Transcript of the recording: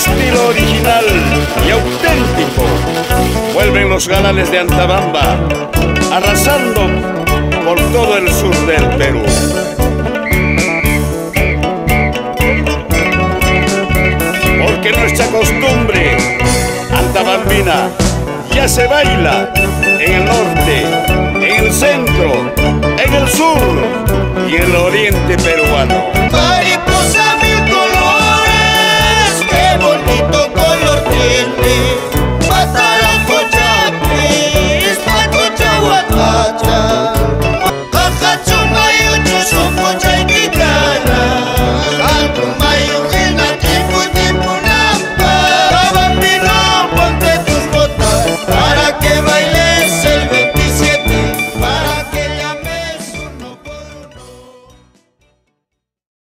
estilo original y auténtico. Vuelven los galanes de Antabamba, arrasando por todo el sur del Perú. Porque nuestra costumbre antabambina ya se baila en el norte, en el centro, en el sur y en el oriente peruano. Mariposa mil colores, qué bonito color tiene.